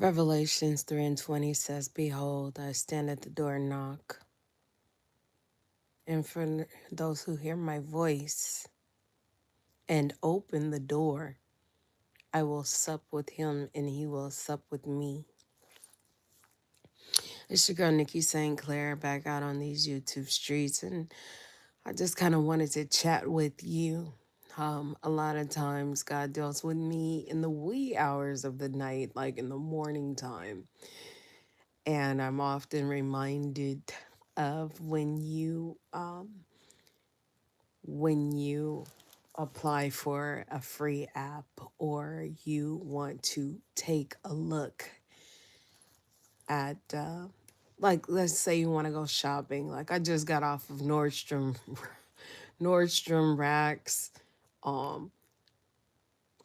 Revelations 3 and 20 says, Behold, I stand at the door and knock, and for those who hear my voice and open the door, I will sup with him and he will sup with me. It's your girl Nikki St. Clair back out on these YouTube streets, and I just kind of wanted to chat with you. A lot of times God deals with me in the wee hours of the night, like in the morning time. And I'm often reminded of when you apply for a free app, or you want to take a look at like, let's say you want to go shopping. Like, I just got off of Nordstrom Racks um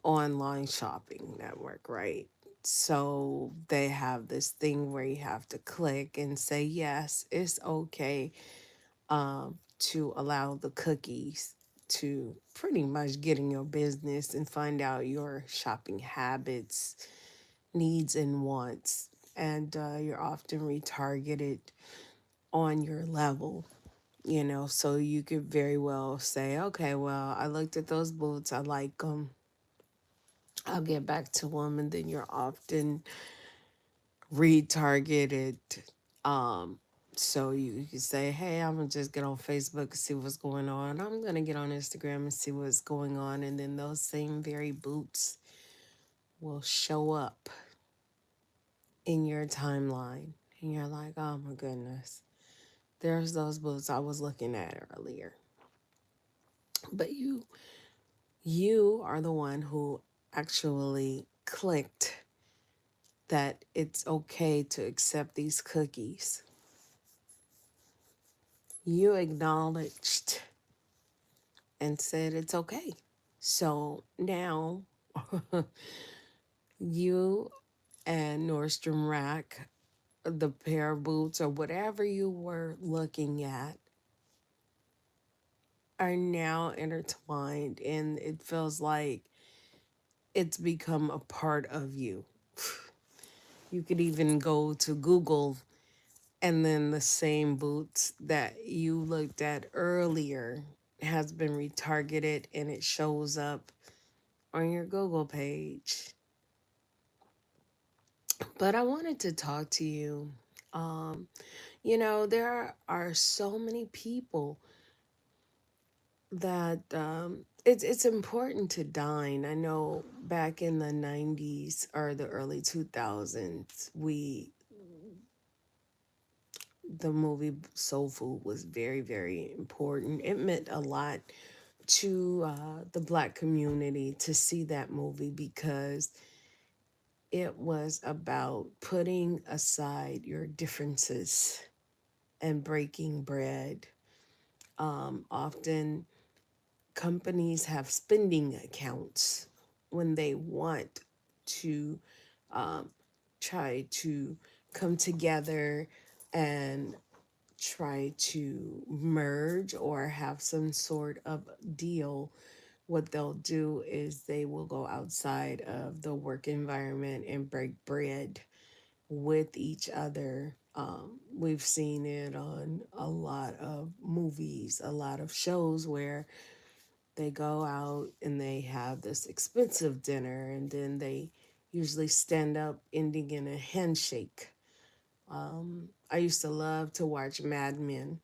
online shopping network, right? So they have this thing where you have to click and say yes, it's okay to allow the cookies to pretty much get in your business and find out your shopping habits, needs, and wants. And you're often retargeted on your level, so you could very well say, okay, well, I looked at those boots, I like them, I'll get back to them. And then you're often retargeted. Um, so you can say, hey, I'm gonna just get on Facebook and see what's going on. I'm gonna get on Instagram and see what's going on. And then those same very boots will show up in your timeline. And you're like, oh my goodness, there's those boots I was looking at earlier. But you are the one who actually clicked that it's okay to accept these cookies. You acknowledged and said it's okay. So now you and Nordstrom Rack, the pair of boots or whatever you were looking at, are now intertwined, and it feels like it's become a part of you. You could even go to Google, and then the same boots that you looked at earlier has been retargeted and it shows up on your Google page. But I wanted to talk to you. Um, there are so many people that it's important to dine. I know back in the 90s or the early 2000s, the movie Soul Food was very, very important. It meant a lot to the Black community to see that movie, because it was about putting aside your differences and breaking bread. Often companies have spending accounts when they want to um, try to come together and try to merge or have some sort of deal. What they'll do is they will go outside of the work environment and break bread with each other. We've seen it on a lot of movies, a lot of shows where they go out and they have this expensive dinner, and then they usually stand up ending in a handshake. I used to love to watch Mad Men,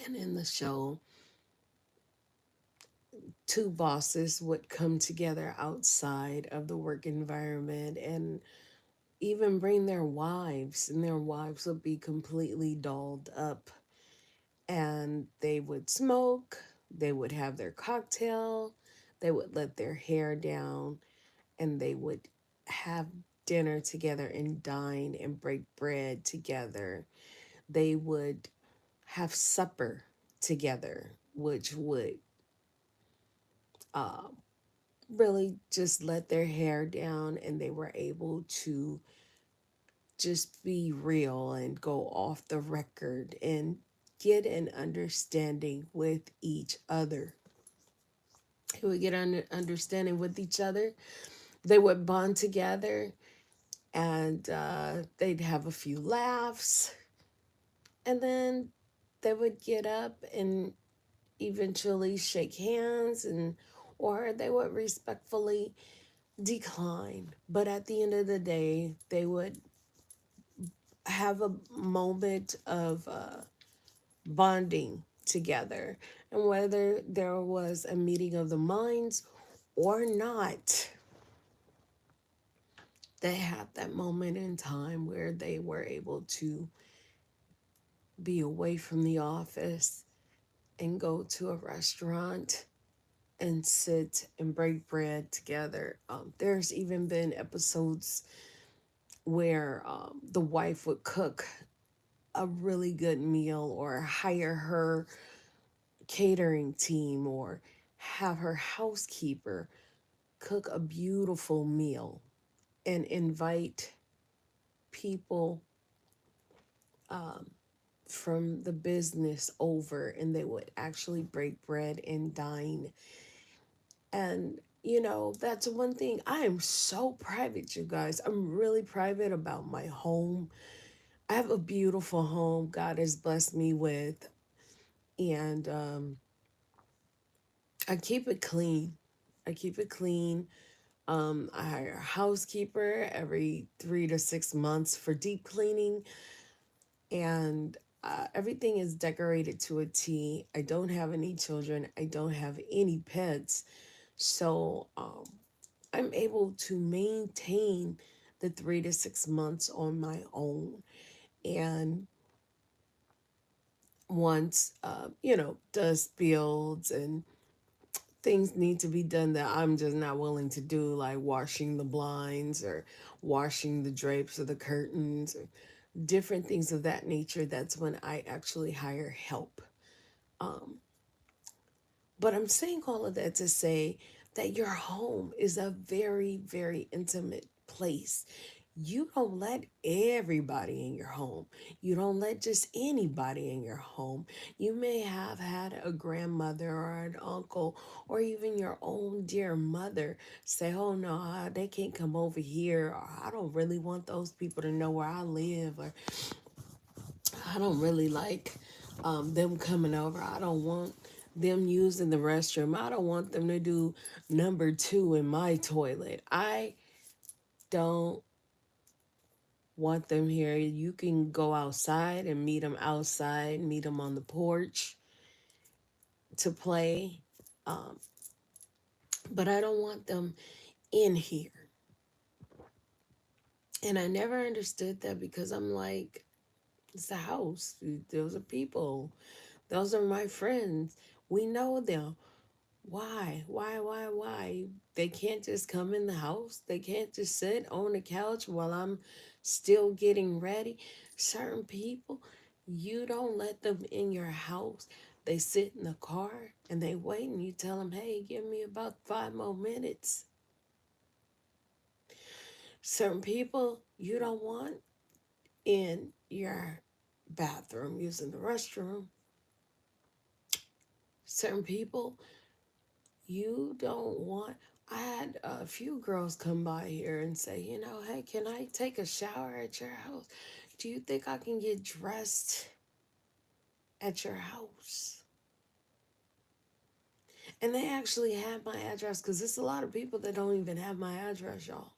and in the show, two bosses would come together outside of the work environment and even bring their wives, and their wives would be completely dolled up, and they would smoke, they would have their cocktail, they would let their hair down, and they would have dinner together and dine and break bread together. They would have supper together, which would uh, really just let their hair down, and they were able to just be real and go off the record and get an understanding with each other. They would get an understanding with each other. They would bond together, and they'd have a few laughs, and then they would get up and eventually shake hands, and or they would respectfully decline. But at the end of the day, they would have a moment of bonding together. And whether there was a meeting of the minds or not, they had that moment in time where they were able to be away from the office and go to a restaurant and sit and break bread together. There's even been episodes where the wife would cook a really good meal or hire her catering team or have her housekeeper cook a beautiful meal and invite people from the business over, and they would actually break bread and dine. And that's one thing. I am so private, you guys. I'm really private about my home. I have a beautiful home God has blessed me with, and I keep it clean. I keep it clean. I hire a housekeeper every 3 to 6 months for deep cleaning, and everything is decorated to a T. I don't have any children. I don't have any pets, so I'm able to maintain the 3 to 6 months on my own. And once dust builds and things need to be done that I'm just not willing to do, like washing the blinds or washing the drapes or the curtains or different things of that nature, that's when I actually hire help. Um, but I'm saying all of that to say that your home is a very, very intimate place. You don't let everybody in your home. You don't let just anybody in your home. You may have had a grandmother or an uncle or even your own dear mother say, oh no, they can't come over here, or I don't really want those people to know where I live, or I don't really like them coming over. I don't want them using the restroom. I don't want them to do number two in my toilet. I don't want them here. You can go outside and meet them outside, meet them on the porch to play. Um, but I don't want them in here. And I never understood that because I'm like, it's a house. Those are people. Those are my friends. We know them. Why? They can't just come in the house. They can't just sit on the couch while I'm still getting ready. Certain people, you don't let them in your house. They sit in the car and they wait, and you tell them, hey, give me about 5 more minutes. Certain people you don't want in your bathroom using the restroom. Certain people you don't want. I had a few girls come by here and say, hey, can I take a shower at your house? Do you think I can get dressed at your house? And they actually have my address, because there's a lot of people that don't even have my address, y'all.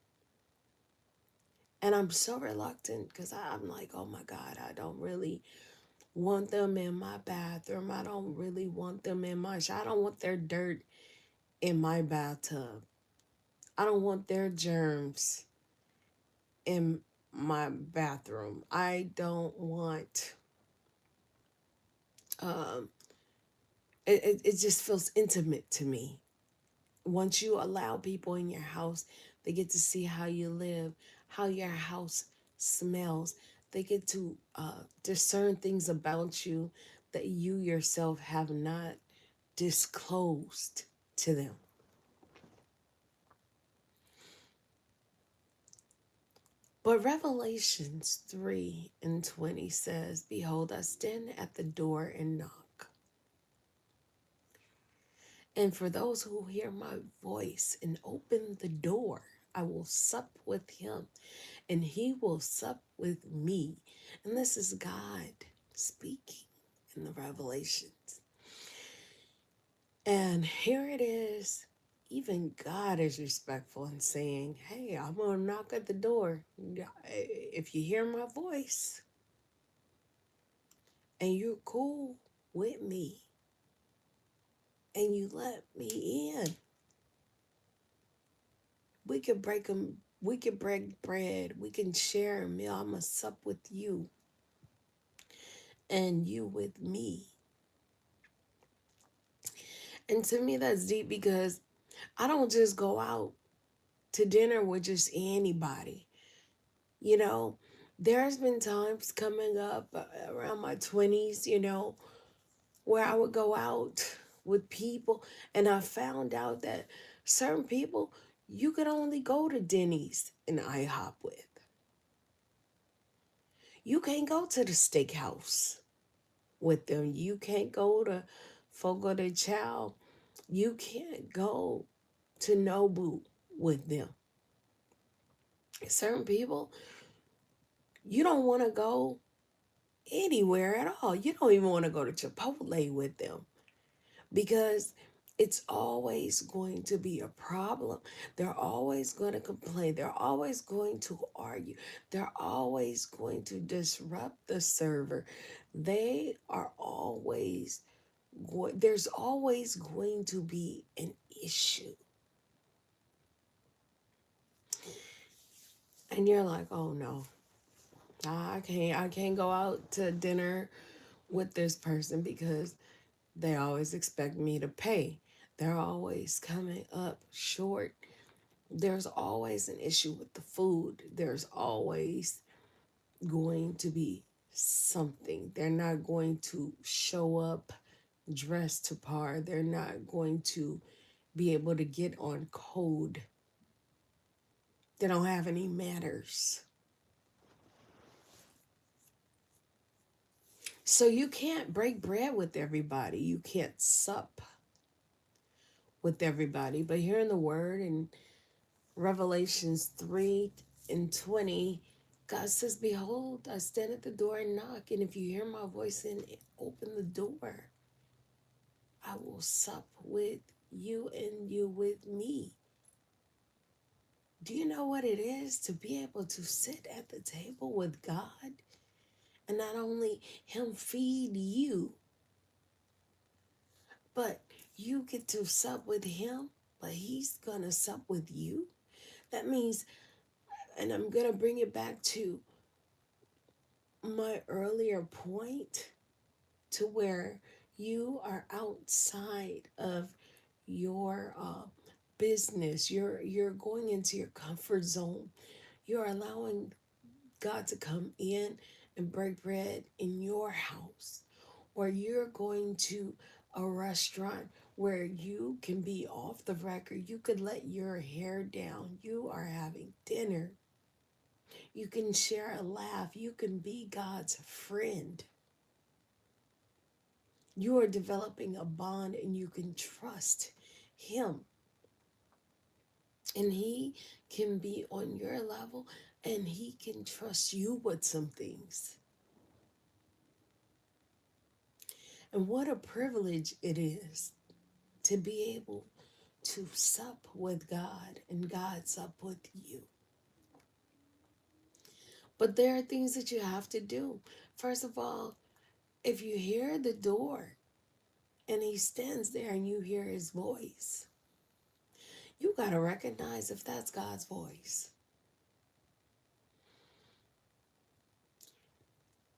And I'm so reluctant because I'm like, oh my God, I don't really want them in my bathroom. I don't really want them in my shower. I don't want their dirt in my bathtub. I don't want their germs in my bathroom. I don't want um it just feels intimate to me. Once you allow people in your house, they get to see how you live, how your house smells. They get to discern things about you that you yourself have not disclosed to them. But Revelations 3:20 says, behold, I stand at the door and knock. And for those who hear my voice and open the door, I will sup with him, and he will sup with me. And this is God speaking in the Revelations. And here it is. Even God is respectful in saying, hey, I'm going to knock at the door. If you hear my voice and you're cool with me and you let me in, we could break them. We could break bread. We can share a meal. I'm going to sup with you and you with me. And to me, that's deep because I don't just go out to dinner with just anybody. You know, there's been times coming up around my 20s, where I would go out with people and I found out that certain people you could only go to Denny's and IHOP with. You can't go to the steakhouse with them. You can't go to Fogo de Chao. You can't go to Nobu with them. Certain people, you don't want to go anywhere at all. You don't even want to go to Chipotle with them because it's always going to be a problem. They're always going to complain. They're always going to argue. They're always going to disrupt the server. They are always there's always going to be an issue. And you're like, "Oh no. I can't go out to dinner with this person because they always expect me to pay. They're always coming up short. There's always an issue with the food. There's always going to be something. They're not going to show up dressed to par. They're not going to be able to get on code. They don't have any manners. So you can't break bread with everybody. You can't sup with everybody. But here in the word in Revelations 3 and 20, God says, behold, I stand at the door and knock. And if you hear my voice and open the door, I will sup with you and you with me. Do you know what it is to be able to sit at the table with God and not only Him feed you, but you get to sup with Him, but He's gonna sup with you? That means, and I'm gonna bring it back to my earlier point, to where you are outside of your business. You're going into your comfort zone. You're allowing God to come in and break bread in your house, or you're going to a restaurant where you can be off the record. You could let your hair down. You are having dinner. You can share a laugh. You can be God's friend. You are developing a bond and you can trust Him. And He can be on your level and He can trust you with some things. And what a privilege it is to be able to sup with God and God sup with you. But there are things that you have to do. First of all, if you hear the door and He stands there and you hear His voice, you got to recognize if that's God's voice.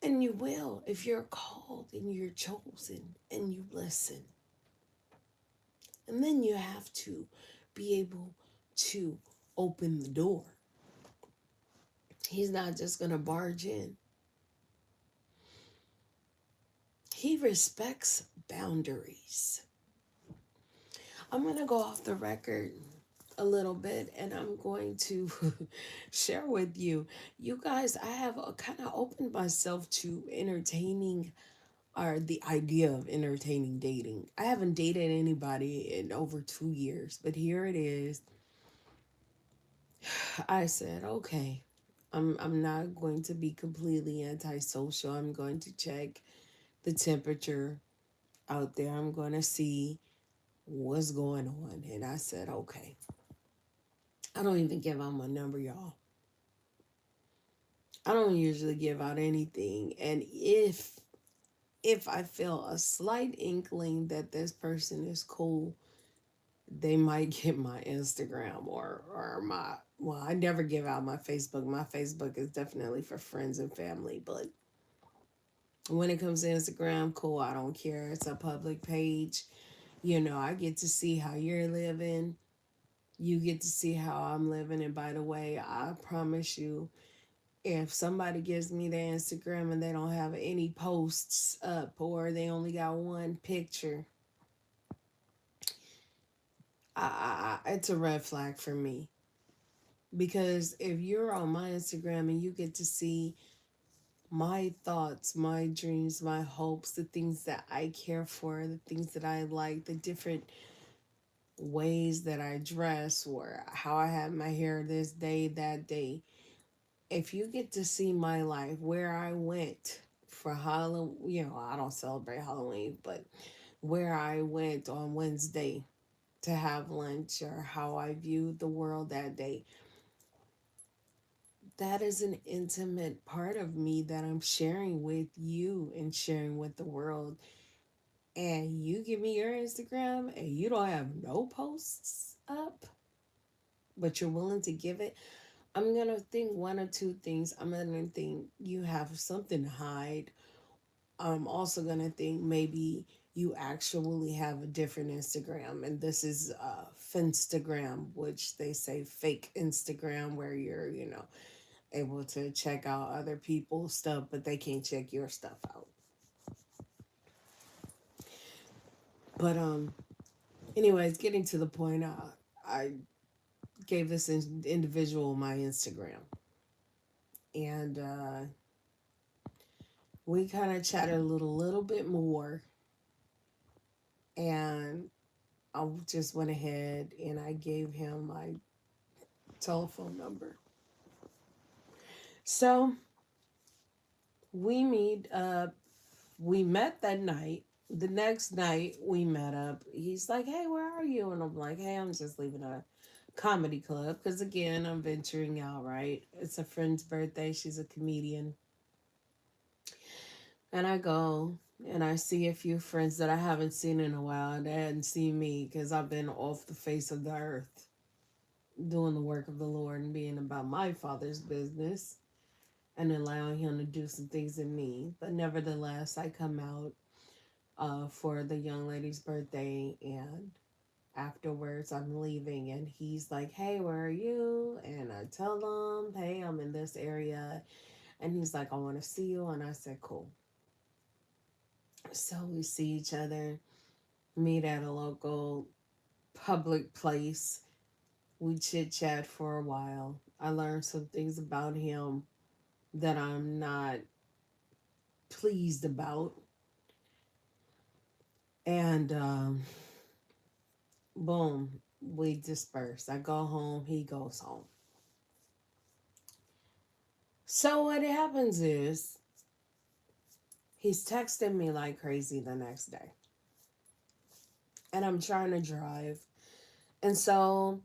And you will if you're called and you're chosen and you listen. And then you have to be able to open the door. He's not just going to barge in. He respects boundaries. I'm going to go off the record a little bit and I'm going to share with you. You guys, I have kind of opened myself to entertaining, or the idea of entertaining dating. I haven't dated anybody in over 2 years, but here it is. I said, okay, I'm not going to be completely antisocial. I'm going to check the temperature out there. I'm going to see what's going on. And I said, okay. I don't even give out my number, y'all. I don't usually give out anything. And if I feel a slight inkling that this person is cool, they might get my Instagram or my, well, I never give out my Facebook. My Facebook is definitely for friends and family, but when it comes to Instagram, cool, I don't care. It's a public page. I get to see how you're living. You get to see how I'm living. And by the way, I promise you, if somebody gives me their Instagram and they don't have any posts up or they only got one picture, it's a red flag for me. Because if you're on my Instagram and you get to see my thoughts, my dreams, my hopes, the things that I care for, the things that I like, the different ways that I dress, or how I had my hair this day, that day, if you get to see my life, where I went for Halloween, I don't celebrate Halloween, but where I went on Wednesday to have lunch or how I viewed the world that day, that is an intimate part of me that I'm sharing with you and sharing with the world. And you give me your Instagram and you don't have no posts up, but you're willing to give it. I'm going to think one or two things. I'm going to think you have something to hide. I'm also going to think maybe you actually have a different Instagram. And this is Finstagram, which they say fake Instagram, where you're, able to check out other people's stuff, but they can't check your stuff out. But anyways, getting to the point, I gave this individual my Instagram, and we kind of chatted a little bit more, and I just went ahead and I gave him my telephone number. So we meet up. We met that night. The next night we met up. He's like, "Hey, where are you?" And I'm like, "Hey, I'm just leaving a comedy club because again, I'm venturing out. Right? It's a friend's birthday. She's a comedian, and I go." And I see a few friends that I haven't seen in a while. They hadn't seen me because I've been off the face of the earth doing the work of the Lord and being about my Father's business and allowing Him to do some things in me. But nevertheless, I come out for the young lady's birthday, and afterwards I'm leaving, and he's like, "Hey, where are you?" And I tell him, "Hey, I'm in this area." And he's like, "I want to see you." And I said, "Cool." So we see each other, meet at a local public place. We chit chat for a while. I learned some things about him that I'm not pleased about. And boom, we disperse. I go home, he goes home. So what happens is he's texting me like crazy the next day. And I'm trying to drive. And so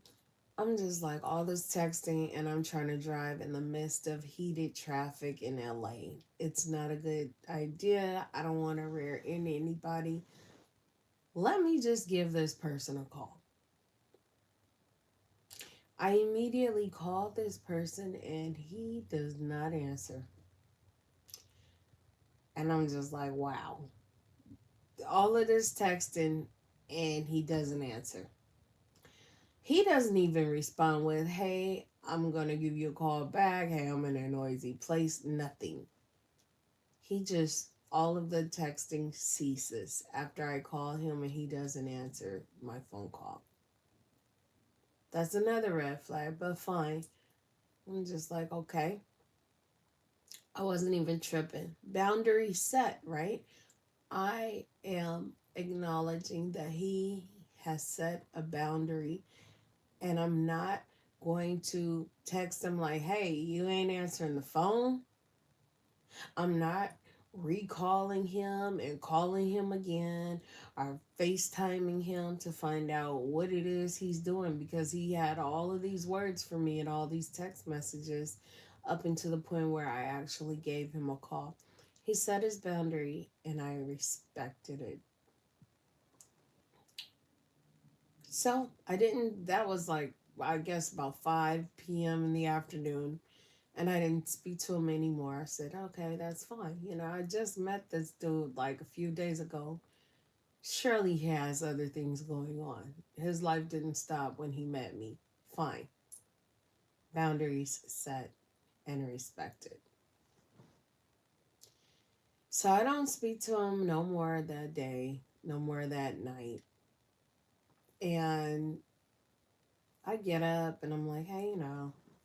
I'm just like all this texting and I'm trying to drive in the midst of heated traffic in LA. It's not a good idea. I don't want to rear end anybody. Let me just give this person a call. I immediately called this person and he does not answer. And I'm just like, wow. All of this texting and he doesn't answer. He doesn't even respond with, "Hey, I'm going to give you a call back. Hey, I'm in a noisy place." Nothing. He just, all of the texting ceases after I call him and he doesn't answer my phone call. That's another red flag, but fine. I'm just like, okay. I wasn't even tripping. Boundary set, right? I am acknowledging that he has set a boundary and I'm not going to text him like, hey, you ain't answering the phone. I'm not recalling him and calling him again or FaceTiming him to find out what it is he's doing because he had all of these words for me and all these text messages up until the point where I actually gave him a call. He set his boundary and I respected it. So I didn't, that was like, I guess about 5 p.m. in the afternoon. And I didn't speak to him anymore. I said, okay, that's fine. You know, I just met this dude like a few days ago. Surely he has other things going on. His life didn't stop when he met me. Fine. Boundaries set and respected. So I don't speak to him no more that day, no more that night. And I get up and I'm like, hey,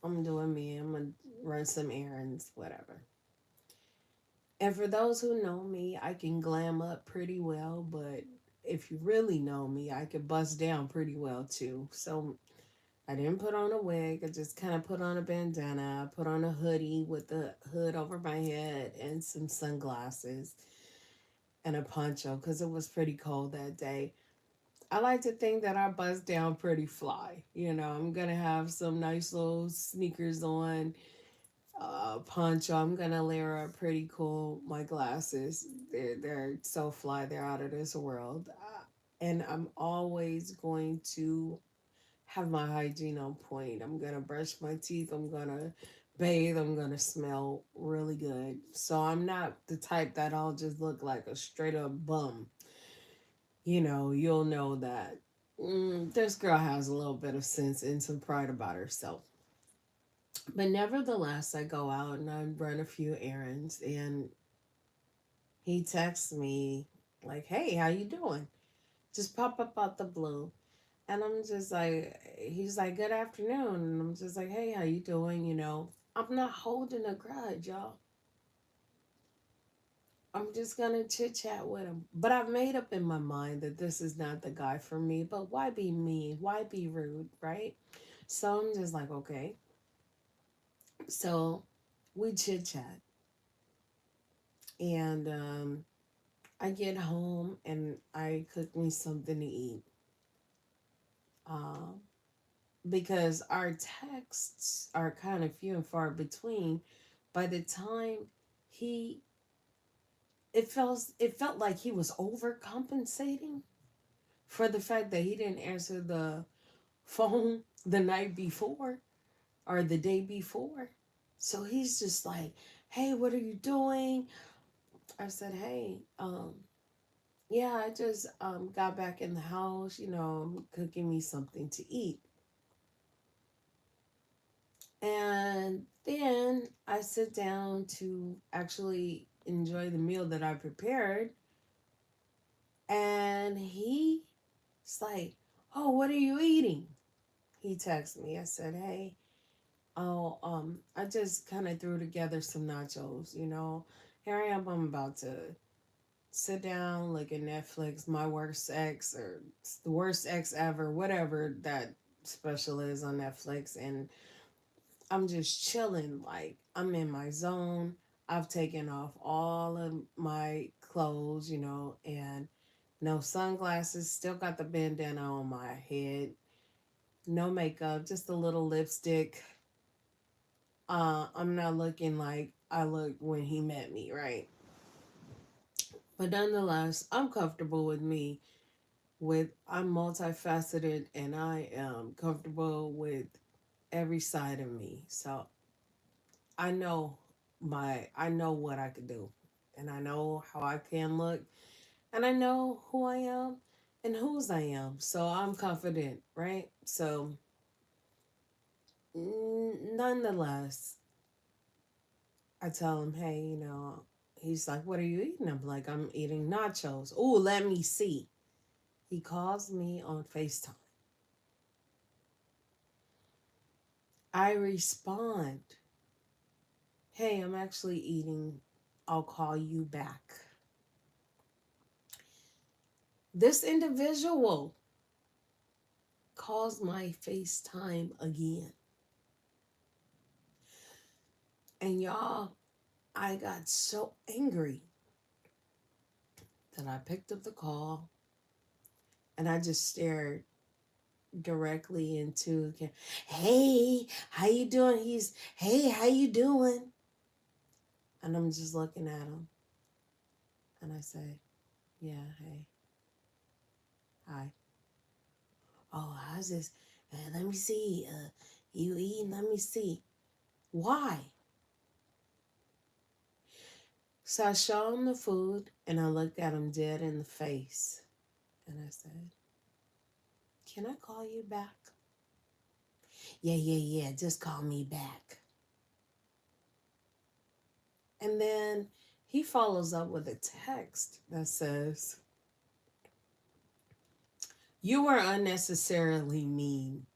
I'm doing me. I'm going to run some errands, whatever. And for those who know me, I can glam up pretty well, but if you really know me, I could bust down pretty well too. So I didn't put on a wig. I just kind of put on a bandana. I put on a hoodie with the hood over my head and some sunglasses and a poncho because it was pretty cold that day. I like to think that I bust down pretty fly. I'm going to have some nice little sneakers on, poncho. I'm gonna layer up pretty cool. My glasses, they're so fly. They're out of this world. And I'm always going to have my hygiene on point. I'm gonna brush my teeth. I'm gonna bathe. I'm gonna smell really good. So I'm not the type that I'll just look like a straight up bum. You'll know that this girl has a little bit of sense and some pride about herself. But nevertheless, I go out and I run a few errands, and he texts me like, "Hey, how you doing?" Just pop up out the blue, and I'm just like, he's like, "Good afternoon," and I'm just like, "Hey, how you doing?" I'm not holding a grudge, y'all. I'm just gonna chit chat with him. But I've made up in my mind that this is not the guy for me. But why be mean? Why be rude, right? So I'm just like, okay. So we chit chat, and I get home and I cook me something to eat. Um, because our texts are kind of few and far between. By the time he, it felt like he was overcompensating for the fact that he didn't answer the phone the night before or the day before. So he's just like, "Hey, what are you doing?" I said, "Hey, yeah, I just got back in the house. I'm cooking me something to eat." And then I sit down to actually enjoy the meal that I prepared. And he's like, "Oh, what are you eating?" He texted me. I said, "Hey, I just kind of threw together some nachos. Here I am. I'm about to sit down, look at Netflix, My Worst Ex or The Worst Ex Ever, whatever that special is on Netflix, and I'm just chilling. Like, I'm in my zone. I've taken off all of my clothes, and no sunglasses, still got the bandana on my head, no makeup, just a little lipstick. I'm not looking like I looked when he met me, right? But nonetheless, I'm comfortable with me. I'm multifaceted and I am comfortable with every side of me. So I know I know what I could do, and I know how I can look, and I know who I am and whose I am. So I'm confident, right? So nonetheless, I tell him, "Hey, he's like, what are you eating?" I'm like, "I'm eating nachos." "Oh, let me see." He calls me on FaceTime. I respond, "Hey, I'm actually eating. I'll call you back." This individual calls my FaceTime again. And y'all, I got so angry that I picked up the call and I just stared directly into the hey, how you doing? Hey, how you doing? And I'm just looking at him and I say, yeah, hey, hi. Oh, how's this? Let me see. You eating? Let me see. Why? So I showed him the food and I looked at him dead in the face and I said, can I call you back? Yeah. Just call me back. And then he follows up with a text that says, you were unnecessarily mean.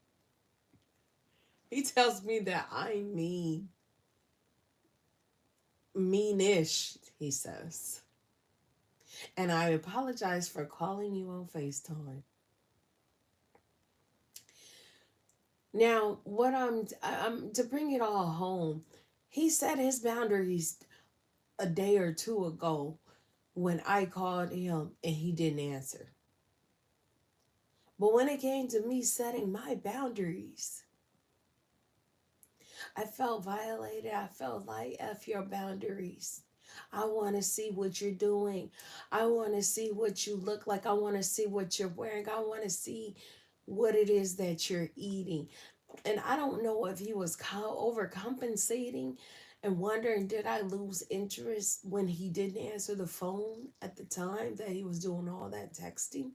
He tells me that I'm mean. Meanish, he says. And I apologize for calling you on FaceTime. Now, what I'm to bring it all home, he set his boundaries a day or two ago when I called him and he didn't answer. But when it came to me setting my boundaries, I felt violated. I felt like F your boundaries. I want to see what you're doing. I want to see what you look like. I want to see what you're wearing. I want to see what it is that you're eating. And I don't know if he was overcompensating and wondering, did I lose interest when he didn't answer the phone at the time that he was doing all that texting?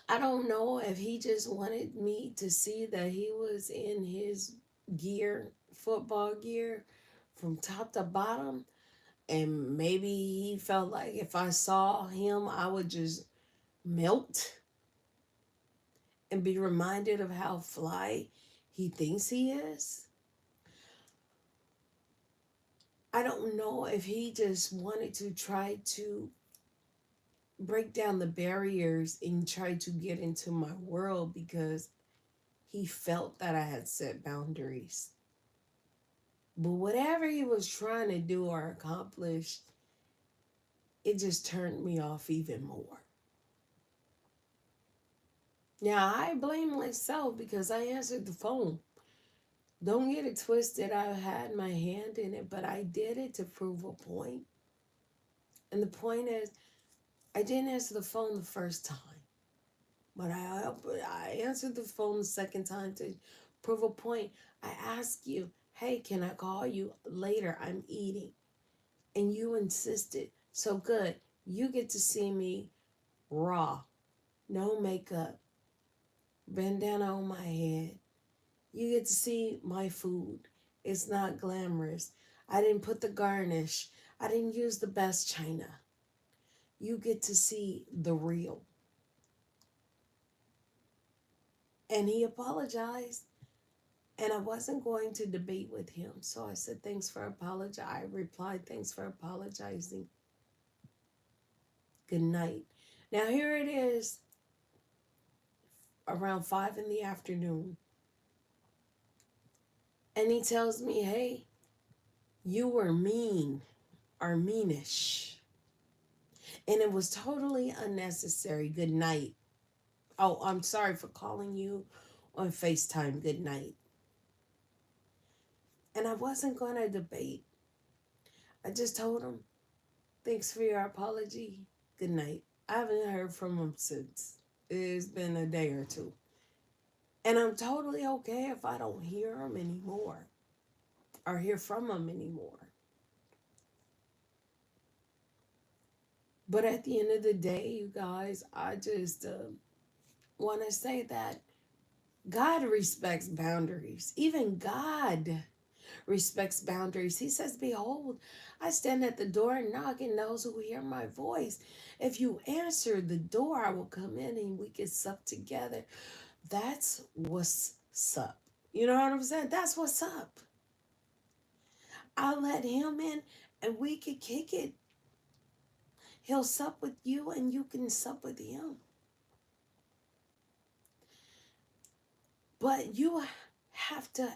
I don't know if he just wanted me to see that he was in his gear, football gear, from top to bottom. And maybe he felt like if I saw him, I would just melt and be reminded of how fly he thinks he is. I don't know if he just wanted to try to break down the barriers and try to get into my world because he felt that I had set boundaries. But whatever he was trying to do or accomplish, it just turned me off even more. Now, I blame myself because I answered the phone. Don't get it twisted, I had my hand in it, but I did it to prove a point. And the point is, I didn't answer the phone the first time, but I answered the phone the second time to prove a point. I asked you, hey, can I call you later? I'm eating. And you insisted. So good. You get to see me raw, no makeup, bandana on my head. You get to see my food. It's not glamorous. I didn't put the garnish. I didn't use the best china. You get to see the real. And he apologized. And I wasn't going to debate with him. So I said, thanks for apologizing. I replied, thanks for apologizing. Good night. Now here it is, around 5 in the afternoon. And he tells me, hey, you were mean or meanish. And it was totally unnecessary. Good night. Oh, I'm sorry for calling you on FaceTime. Good night. And I wasn't going to debate. I just told him, thanks for your apology. Good night. I haven't heard from him since. It's been a day or two. And I'm totally okay if I don't hear him anymore or hear from him anymore. But at the end of the day, you guys, I just want to say that God respects boundaries. Even God respects boundaries. He says, behold, I stand at the door and knock, and those who hear my voice, if you answer the door, I will come in and we can sup together. That's what's up. You know what I'm saying? That's what's up. I'll let him in and we can kick it. He'll sup with you and you can sup with him. But you have to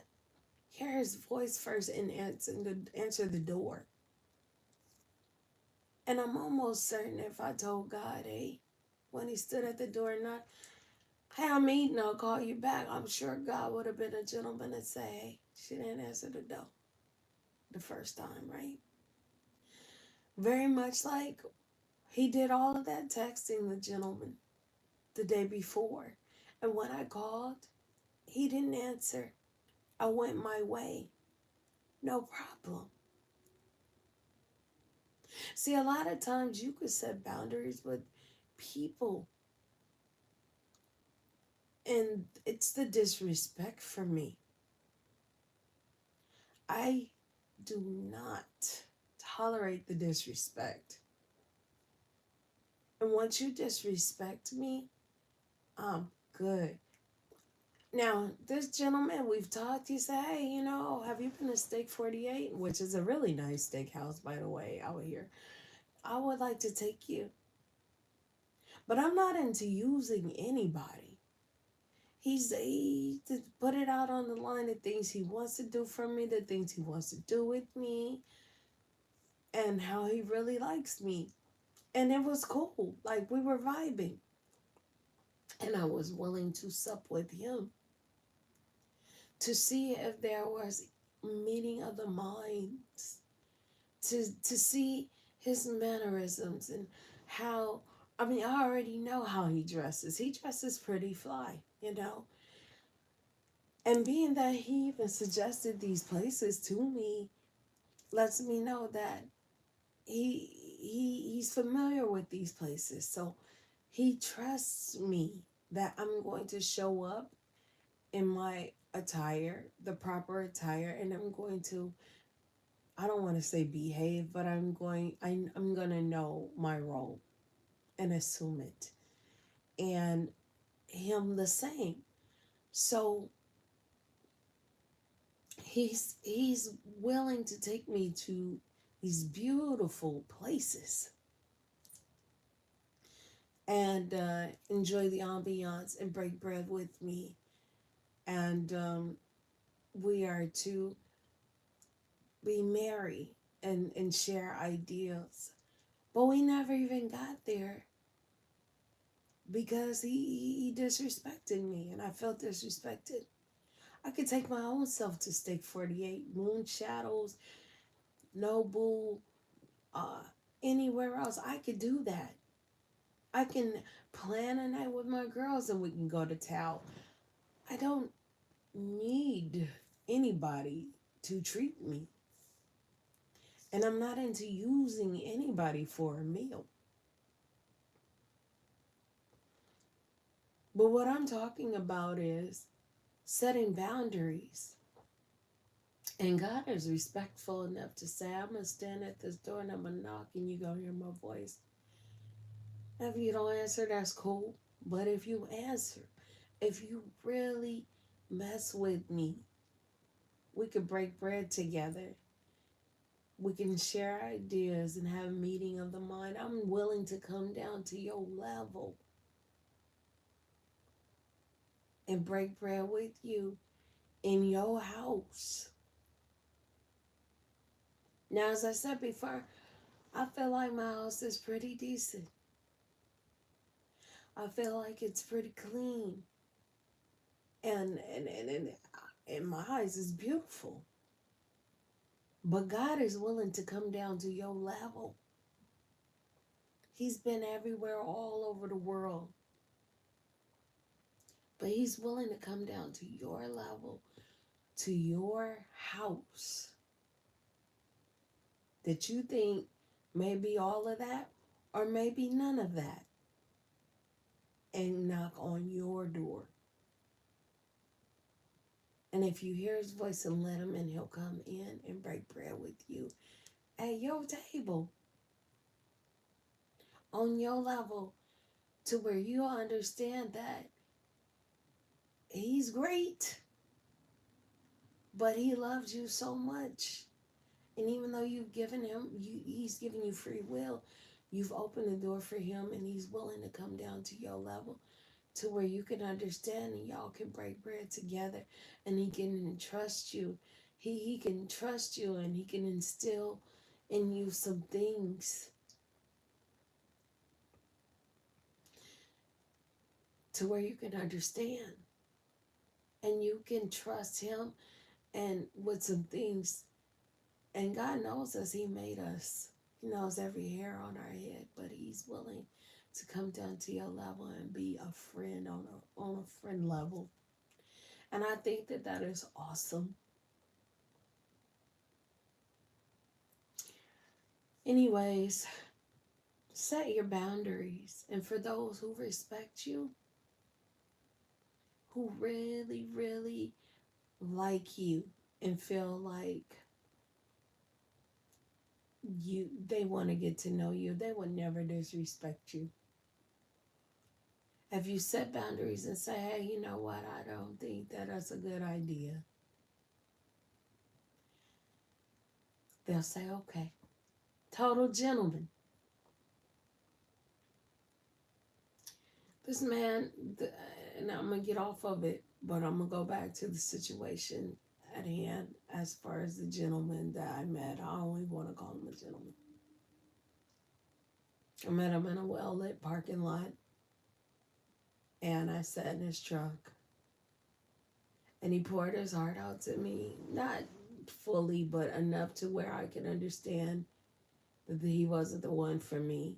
hear his voice first and answer the door. And I'm almost certain if I told God, hey, when he stood at the door and knocked, hey, I'm eating, I'll call you back, I'm sure God would have been a gentleman and say, hey, she didn't answer the door the first time, right? Very much like he did all of that texting the gentleman the day before. And when I called, he didn't answer. I went my way. No problem. See, a lot of times you could set boundaries with people, and it's the disrespect for me. I do not tolerate the disrespect. And once you disrespect me, I'm good. Now, this gentleman, we've talked, he said, hey, have you been to Steak 48? Which is a really nice steakhouse, by the way, out here. I would like to take you. But I'm not into using anybody. He to put it out on the line, the things he wants to do for me, the things he wants to do with me, and how he really likes me. And it was cool. Like we were vibing. And I was willing to sup with him to see if there was meeting of the minds, to see his mannerisms and how, I mean, I already know how he dresses. He dresses pretty fly. And being that he even suggested these places to me lets me know that he's familiar with these places. So he trusts me that I'm going to show up in my attire, the proper attire, and I'm going to, I don't want to say behave, but I'm going to know my role and assume it. And him the same. So he's willing to take me to these beautiful places and enjoy the ambiance and break bread with me. And we are to be merry and share ideas. But we never even got there because he disrespected me and I felt disrespected. I could take my own self to Steak 48, Moon Shadows, Noble, uh, anywhere else. I could do that. I can plan a night with my girls and we can go to town. I don't need anybody to treat me. And I'm not into using anybody for a meal. But what I'm talking about is setting boundaries. And God is respectful enough to say, I'm going to stand at this door and I'm going to knock and you're going to hear my voice. If you don't answer, that's cool. But if you answer, if you really mess with me, we could break bread together. We can share ideas and have a meeting of the mind. I'm willing to come down to your level and break bread with you in your house. Now, as I said before, I feel like my house is pretty decent. I feel like it's pretty clean. And in my eyes, it's beautiful. But God is willing to come down to your level. He's been everywhere, all over the world. But he's willing to come down to your level, to your house that you think maybe all of that or maybe none of that, and knock on your door. And if you hear his voice and let him in, he'll come in and break bread with you at your table, on your level, to where you understand that he's great, but he loves you so much. And even though you've given him, he's given you free will, you've opened the door for him and he's willing to come down to your level to where you can understand and y'all can break bread together, and he can entrust you. He can trust you, and he can instill in you some things to where you can understand, and you can trust him and with some things. And God knows us. He made us. He knows every hair on our head, but he's willing to come down to your level and be a friend on a friend level. And I think that that is awesome. Anyways, set your boundaries. And for those who respect you, who really, really like you and feel like they want to get to know you, they will never disrespect you. If you set boundaries and say, hey, you know what, I don't think that that's a good idea, they'll say, okay. Total gentleman. This man, and I'm going to get off of it, but I'm going to go back to the situation at hand as far as the gentleman that I met. I only want to call him a gentleman. I met him in a well lit parking lot, and I sat in his truck, and he poured his heart out to me, not fully, but enough to where I could understand that he wasn't the one for me.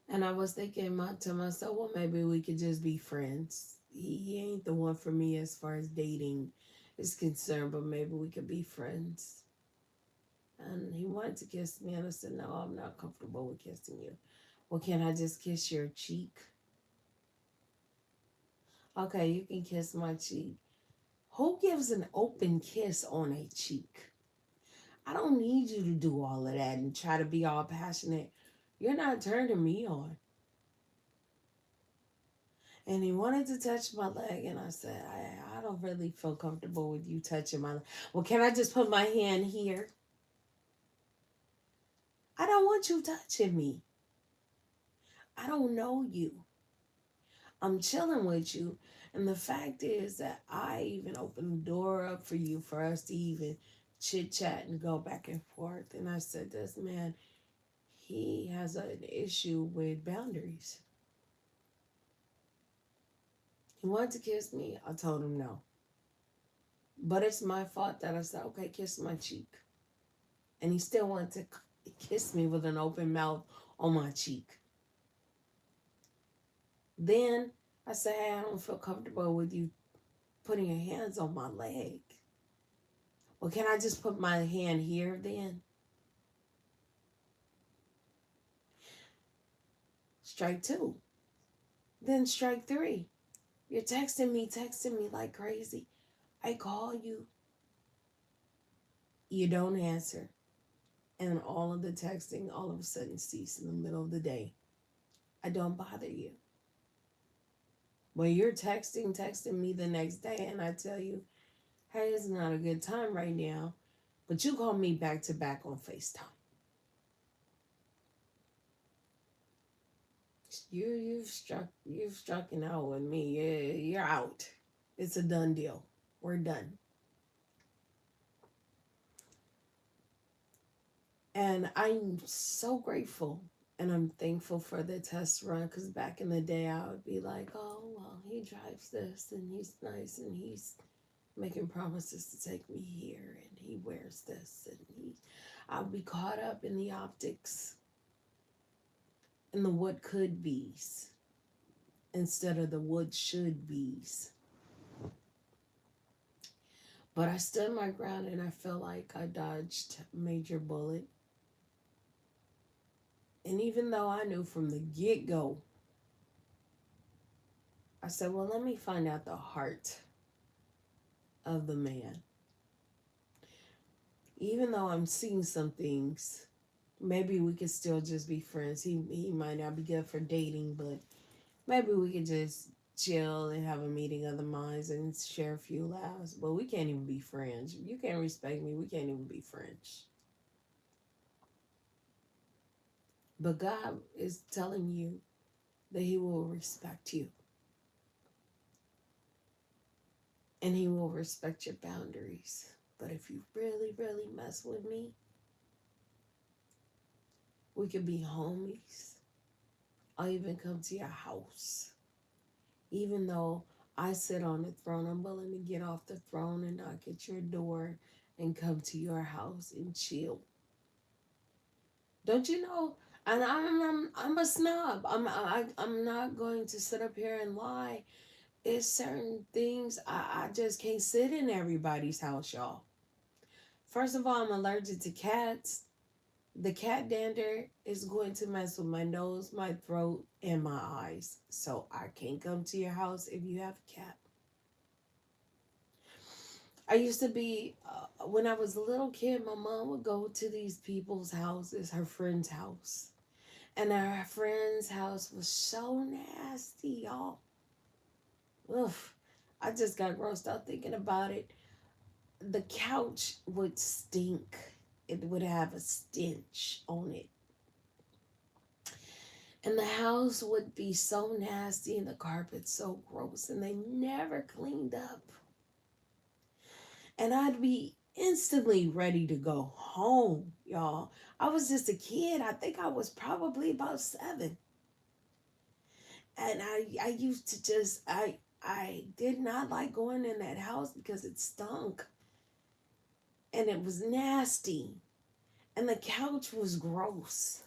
And I was thinking to myself, well, maybe we could just be friends. He ain't the one for me as far as dating is concerned, but maybe we could be friends. And he wanted to kiss me, and I said, no, I'm not comfortable with kissing you. Well, can I just kiss your cheek? Okay, you can kiss my cheek. Who gives an open kiss on a cheek? I don't need you to do all of that and try to be all passionate. You're not turning me on. And he wanted to touch my leg, and I said, I don't really feel comfortable with you touching my leg. Well, can I just put my hand here? I don't want you touching me. I don't know you. I'm chilling with you. And the fact is that I even opened the door up for you, for us to even chit chat and go back and forth. And I said, this man, he has an issue with boundaries. He wanted to kiss me. I told him no. But it's my fault that I said, okay, kiss my cheek. And he still wanted to kiss me with an open mouth on my cheek. Then I said, hey, I don't feel comfortable with you putting your hands on my leg. Well, can I just put my hand here then? Strike two. Then strike three. You're texting me like crazy. I call you. You don't answer. And all of the texting all of a sudden cease in the middle of the day. I don't bother you. When you're texting me the next day, and I tell you, hey, it's not a good time right now, but you call me back to back on FaceTime. You've struck it out with me. You're out. It's a done deal. We're done. And I'm so grateful and I'm thankful for the test run, because back in the day I would be like, oh well, he drives this and he's nice and he's making promises to take me here and he wears this and I'll be caught up in the optics and the what could be's instead of the what should be's. But I stood my ground and I feel like I dodged a major bullet. And even though I knew from the get-go, I said, well, let me find out the heart of the man. Even though I'm seeing some things, maybe we could still just be friends. He might not be good for dating, but maybe we could just chill and have a meeting of the minds and share a few laughs. But we can't even be friends. You can't respect me. We can't even be friends. But God is telling you that he will respect you and he will respect your boundaries. But if you really, really mess with me, we could be homies. I'll even come to your house. Even though I sit on the throne, I'm willing to get off the throne and knock at your door and come to your house and chill. Don't you know? And I'm a snob. I'm not going to sit up here and lie. It's certain things I just can't sit in everybody's house, y'all. First of all, I'm allergic to cats. The cat dander is going to mess with my nose, my throat, and my eyes. So I can't come to your house if you have a cat. I used to be, when I was a little kid, my mom would go to these people's houses, her friend's house. And her friend's house was so nasty, y'all. Oof. I just got grossed out thinking about it. The couch would stink. It would have a stench on it. And the house would be so nasty and the carpet so gross and they never cleaned up. And I'd be instantly ready to go home, y'all. I was just a kid. I think I was probably about 7. And I used to just I did not like going in that house because it stunk and it was nasty and the couch was gross.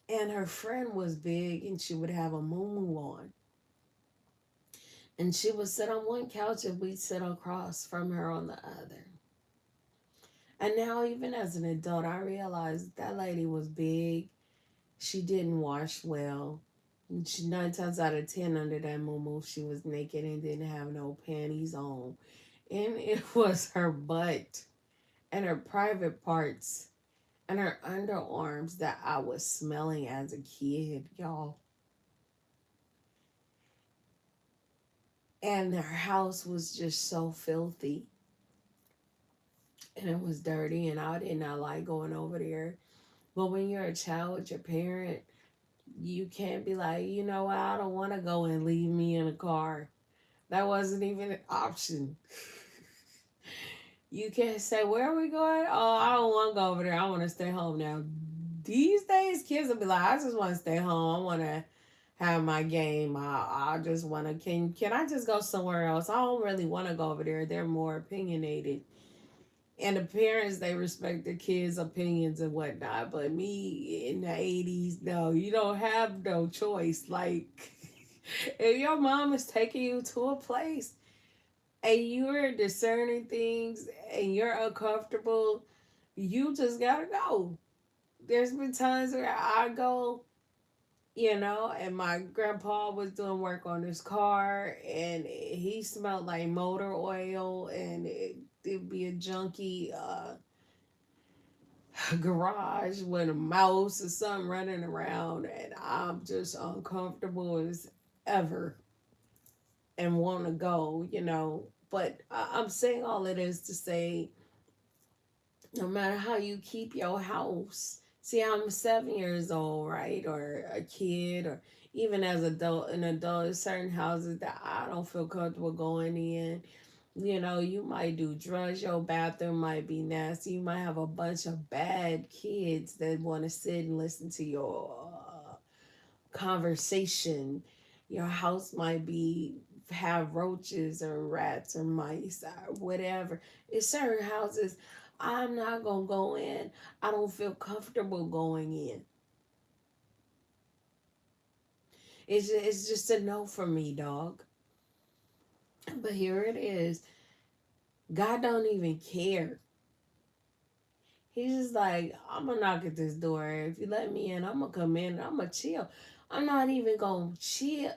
And her friend was big and she would have a muumuu on. And she would sit on one couch and we'd sit across from her on the other. And now, even as an adult, I realized that lady was big. She didn't wash well. And she, 9 times out of 10, under that muumuu, she was naked and didn't have no panties on. And it was her butt and her private parts and her underarms that I was smelling as a kid, y'all. And her house was just so filthy and it was dirty, and I did not like going over there. But when you're a child with your parent, you can't be like, you know what, I don't want to go and leave me in a car. That wasn't even an option. You can't say, where are we going? Oh, I don't want to go over there. I want to stay home now. These days, kids will be like, I just want to stay home. I want to have my game. I just want to, can I just go somewhere else? I don't really want to go over there. They're more opinionated. And the parents, they respect the kids' opinions and whatnot. But me in the 80s, no, you don't have no choice. Like, if your mom is taking you to a place and you're discerning things and you're uncomfortable, you just gotta go. There's been times where I go, and my grandpa was doing work on his car and he smelled like motor oil and it'd be a junky garage with a mouse or something running around and I'm just uncomfortable as ever and want to go, But I'm saying all of this to say no matter how you keep your house. See, I'm 7 years old, right? Or a kid, or even as an adult, there's certain houses that I don't feel comfortable going in. You might do drugs. Your bathroom might be nasty. You might have a bunch of bad kids that want to sit and listen to your conversation. Your house might be have roaches or rats or mice or whatever. It's certain houses I'm not gonna go in. I don't feel comfortable going in. It's just a no for me, dog. But here it is. God don't even care. He's just like, I'm gonna knock at this door. If you let me in, I'm gonna come in and I'm gonna chill. I'm not even gonna chill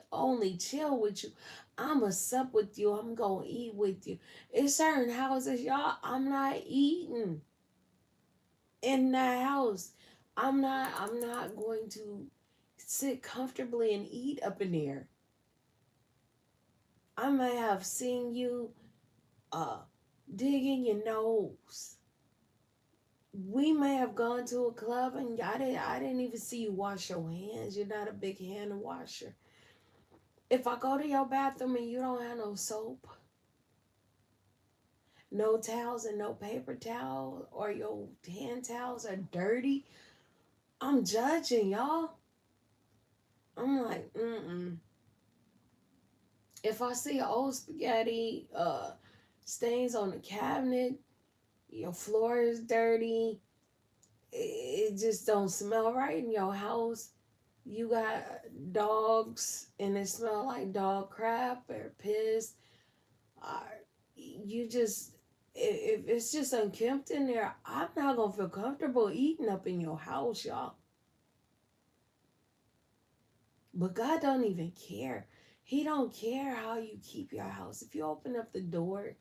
with you. I'm gonna sup with you. I'm gonna eat with you. In certain houses, y'all, I'm not eating in that house. I'm not going to sit comfortably and eat up in there. I may have seen you uh dig in your nose We may have gone to a club and I didn't even see you wash your hands. You're not a big hand washer. If I go to your bathroom and you don't have no soap, no towels and no paper towel, or your hand towels are dirty, I'm judging y'all. I'm like, mm-mm. If I see old spaghetti stains on the cabinet, your floor is dirty, it just don't smell right in your house. You got dogs and it smell like dog crap or piss. Uh, you just if it's just unkempt in there, I'm not gonna feel comfortable eating up in your house, y'all. But God don't even care. He don't care how you keep your house. If you open up the door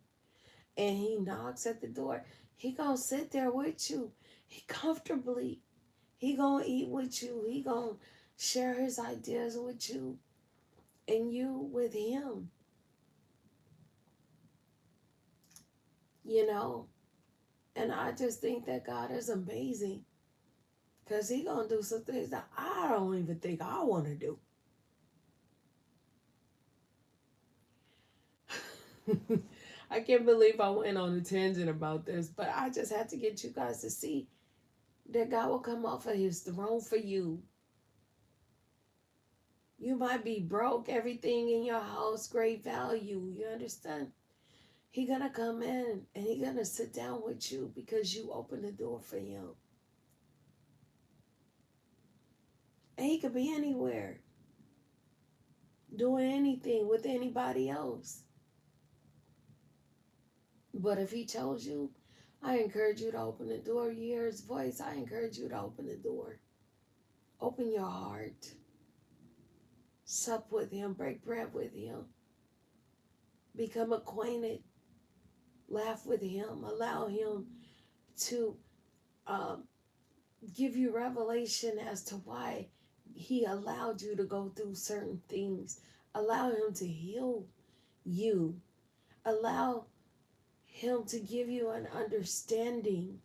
and he knocks at the door, he gonna sit there with you. He comfortably. He gonna eat with you. He gonna share his ideas with you and you with him. You know? And I just think that God is amazing. Cause he gonna do some things that I don't even think I wanna do. I can't believe I went on a tangent about this, but I just had to get you guys to see that God will come off of his throne for you. You might be broke, everything in your house, great value. You understand? He gonna come in and he gonna sit down with you because you open the door for him. And he could be anywhere, doing anything with anybody else. But if he chose you, I encourage you to open the door. You hear his voice, I encourage you to open the door. Open your heart. Sup with him, break bread with him. Become acquainted. Laugh with him. Allow him to um, give you revelation as to why he allowed you to go through certain things. Allow him to heal you. Allow him to give you an understanding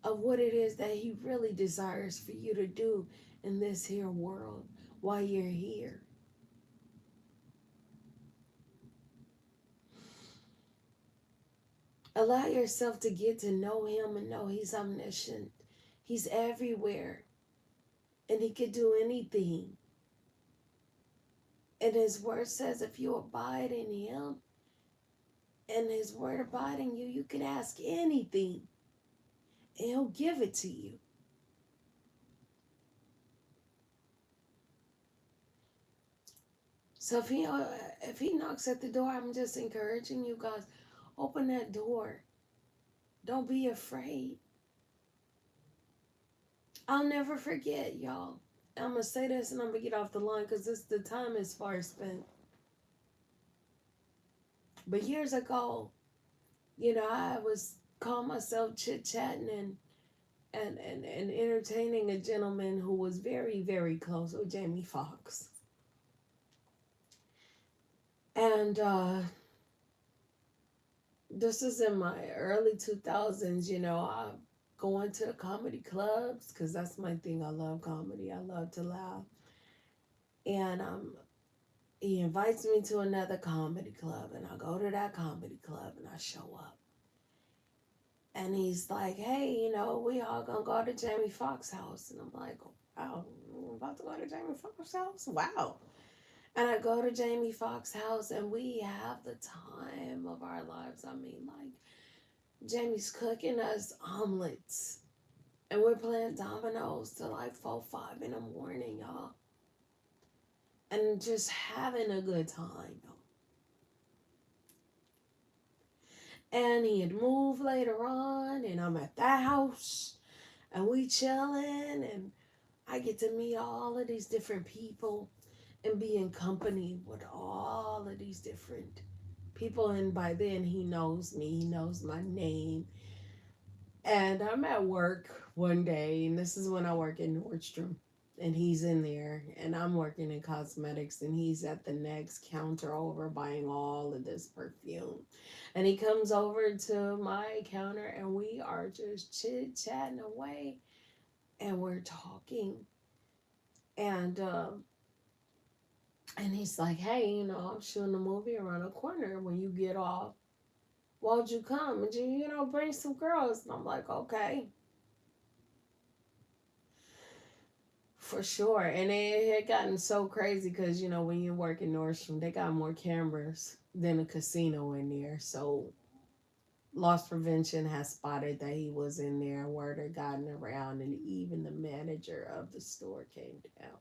of what it is that he really desires for you to do in this here world while you're here. Allow yourself to get to know him and know he's omniscient. He's everywhere and he can do anything. And his word says if you abide in him and his word abide in you, you can ask anything and he'll give it to you. So if he knocks at the door, I'm just encouraging you guys, open that door. Don't be afraid. I'll never forget, y'all. I'm gonna say this and I'm gonna get off the line because this the time is far spent. But years ago, I was call myself chit chatting and entertaining a gentleman who was very, very close with Jamie Foxx. And this is in my early 2000s, I going to the comedy clubs because that's my thing. I love comedy. I love to laugh. And he invites me to another comedy club, and I go to that comedy club and I show up. And he's like, hey, we all gonna go to Jamie Foxx's house. And I'm like, wow, I'm about to go to Jamie Foxx's house? Wow. And I go to Jamie Foxx's house and we have the time of our lives. I mean, like, Jamie's cooking us omelets. And we're playing dominoes till like 4, 5 in the morning, y'all. And just having a good time, y'all. And he had moved later on, and I'm at that house, and we chilling, and I get to meet all of these different people and be in company with all of these different people. And by then, he knows me, he knows my name. And I'm at work one day, and this is when I work in Nordstrom. And he's in there, and I'm working in cosmetics, and he's at the next counter over buying all of this perfume. And he comes over to my counter, and we are just chit chatting away, and we're talking. And and he's like, "Hey, I'm shooting a movie around the corner. When you get off, won't you come and bring some girls?" And I'm like, "Okay, for sure." And it had gotten so crazy because when you work in Nordstrom, they got more cameras than a casino in there. So loss prevention has spotted that he was in there. Word had gotten around, and even the manager of the store came down.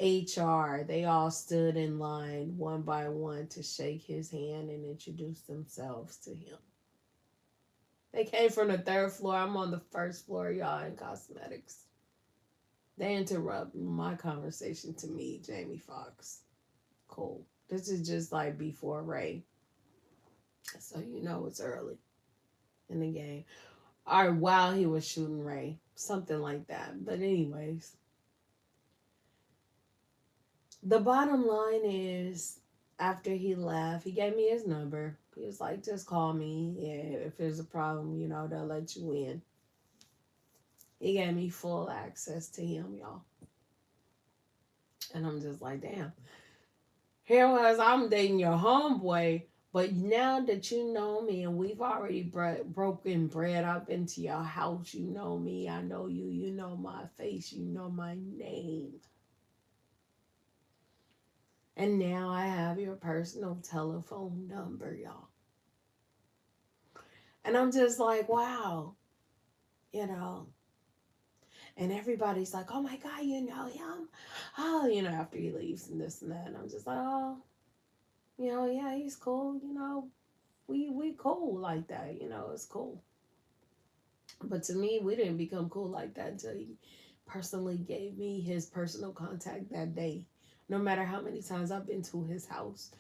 HR, they all stood in line one by one to shake his hand and introduce themselves to him. They came from the third floor. I'm on the first floor, y'all, in cosmetics. They interrupt my conversation to meet Jamie Foxx. Cool. This is just like before Ray. So it's early in the game. Or while he was shooting Ray. Something like that. But anyways, the bottom line is after he left, he gave me his number. He was like, just call me. Yeah, if there's a problem, they'll let you in. He gave me full access to him, y'all. And I'm just like, damn. Here was I'm dating your homeboy, but now that you know me and we've already broken bread up into your house, you know me, I know you, you know my face, you know my name. And now I have your personal telephone number, y'all. And I'm just like, wow, you know. And everybody's like, oh my God, you know him. Oh, after he leaves and this and that. And I'm just like, oh, yeah, he's cool. We cool like that. It's cool. But to me, we didn't become cool like that until he personally gave me his personal contact that day. No matter how many times I've been to his house,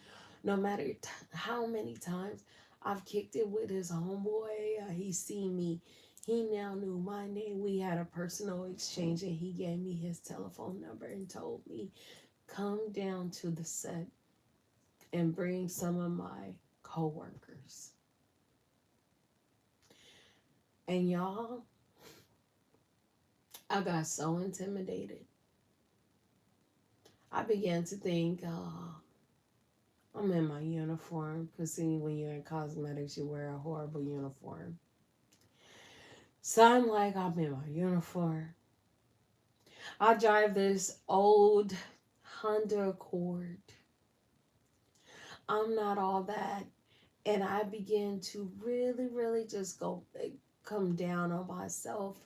no matter how many times I've kicked it with his homeboy, he seen me. He now knew my name. We had a personal exchange, and he gave me his telephone number and told me, come down to the set and bring some of my coworkers. And y'all, I got so intimidated. I began to think, oh, I'm in my uniform. Because see, when you're in cosmetics, you wear a horrible uniform. So I'm like, I'm in my uniform. I drive this old Honda Accord. I'm not all that. And I began to really, really just come down on myself.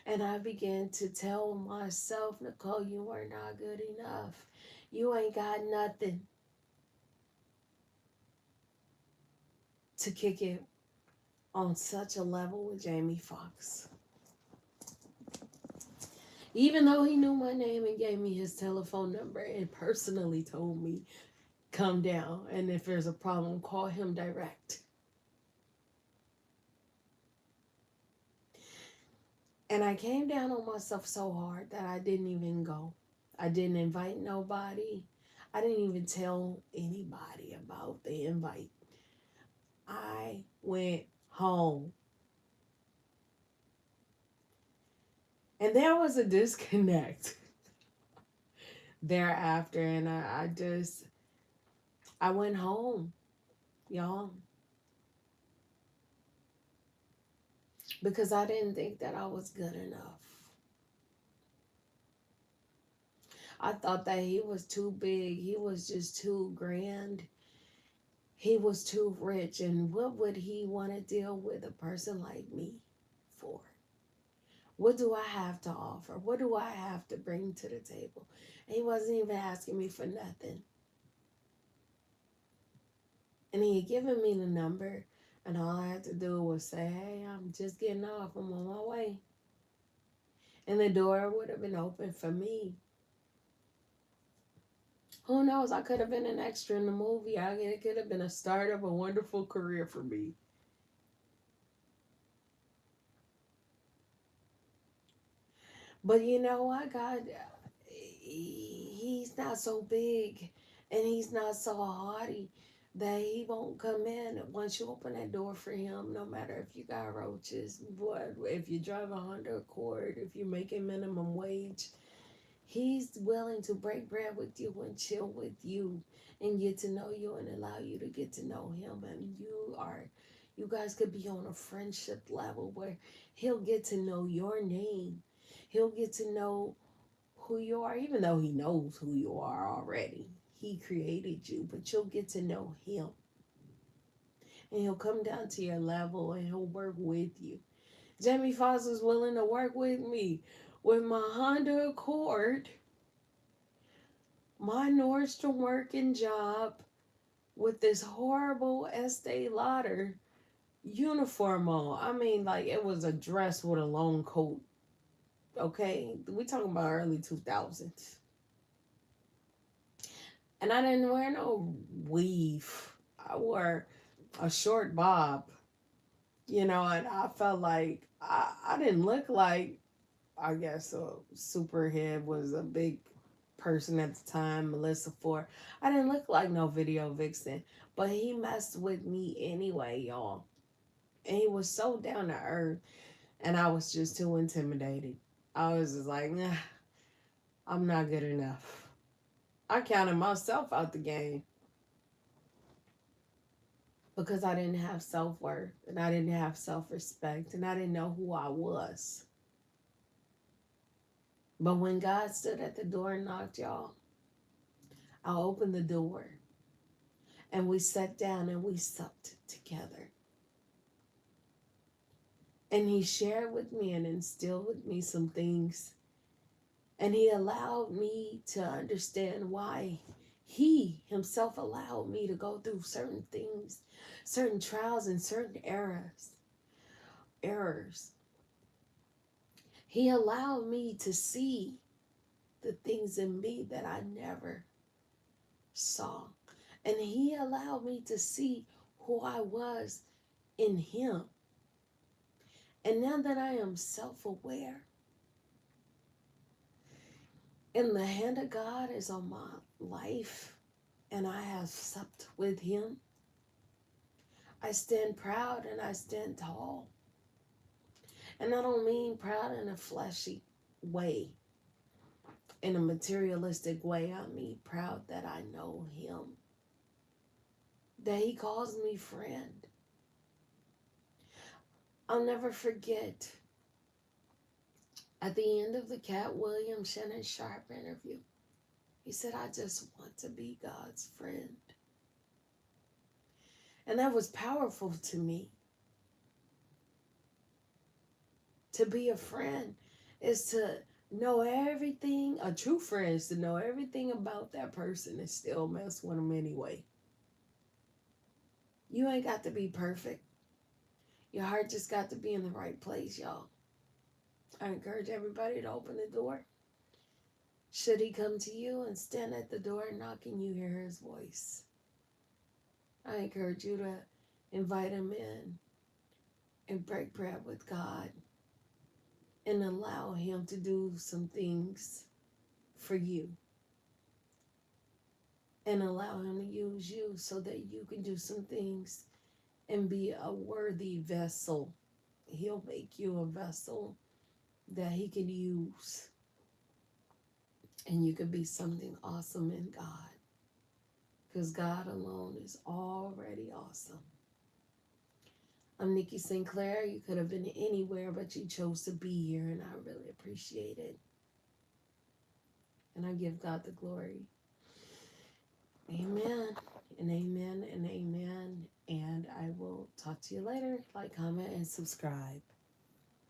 And I began to tell myself, Nicole, you are not good enough. You ain't got nothing to kick it on such a level with Jamie Foxx. Even though he knew my name and gave me his telephone number and personally told me, come down, and if there's a problem, call him direct. And I came down on myself so hard that I didn't even go. I didn't invite nobody. I didn't even tell anybody about the invite. I went home. And there was a disconnect thereafter. And I went home, y'all, because I didn't think that I was good enough. I thought that he was too big. He was just too grand. He was too rich. And what would he want to deal with a person like me for? What do I have to offer? What do I have to bring to the table? And he wasn't even asking me for nothing. And he had given me the number, and all I had to do was say, hey, I'm just getting off. I'm on my way. And the door would have been open for me. Who knows? I could have been an extra in the movie. It could have been a start of a wonderful career for me. But you know what, God? he's not so big and he's not so haughty that he won't come in once you open that door for him, no matter if you got roaches, what, if you drive a Honda Accord, if you're making minimum wage. He's willing to break bread with you and chill with you and get to know you and allow you to get to know him. And you guys could be on a friendship level where he'll get to know your name. He'll get to know who you are, even though he knows who you are already. He created you, but you'll get to know him. And he'll come down to your level and he'll work with you. Jamie Foxx was willing to work with me with my Honda Accord, my Nordstrom working job, with this horrible Estee Lauder uniform on. I mean, like, it was a dress with a long coat. Okay, we talking about early 2000s. And I didn't wear no weave. I wore a short bob, and I felt like I didn't look like, I guess, Superhead was a big person at the time, Melissa Ford. I didn't look like no video vixen, but he messed with me anyway, y'all. And he was so down to earth, and I was just too intimidated. I was just like, nah, I'm not good enough. I counted myself out the game because I didn't have self-worth and I didn't have self-respect and I didn't know who I was. But when God stood at the door and knocked, y'all, I opened the door and we sat down and we supped together. And he shared with me and instilled with me some things. And he allowed me to understand why he himself allowed me to go through certain things, certain trials and certain errors. He allowed me to see the things in me that I never saw. And he allowed me to see who I was in him. And now that I am self-aware, and the hand of God is on my life, and I have supped with him, I stand proud and I stand tall. And I don't mean proud in a fleshy way, in a materialistic way. I mean proud that I know him, that he calls me friend. I'll never forget, at the end of the Cat Williams Shannon Sharp interview, he said, I just want to be God's friend. And that was powerful to me. To be a friend is to know everything. A true friend is to know everything about that person and still mess with them anyway. You ain't got to be perfect. Your heart just got to be in the right place, y'all. I encourage everybody to open the door. Should he come to you and stand at the door and knock and you hear his voice, I encourage you to invite him in and break bread with God and allow him to do some things for you. And allow him to use you so that you can do some things and be a worthy vessel. He'll make you a vessel that he can use. And you can be something awesome in God. Because God alone is already awesome. I'm Nikki Sinclair. You could have been anywhere, but you chose to be here, and I really appreciate it. And I give God the glory. Amen and amen and amen. And I will talk to you later. Like, comment, and subscribe.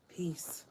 Peace.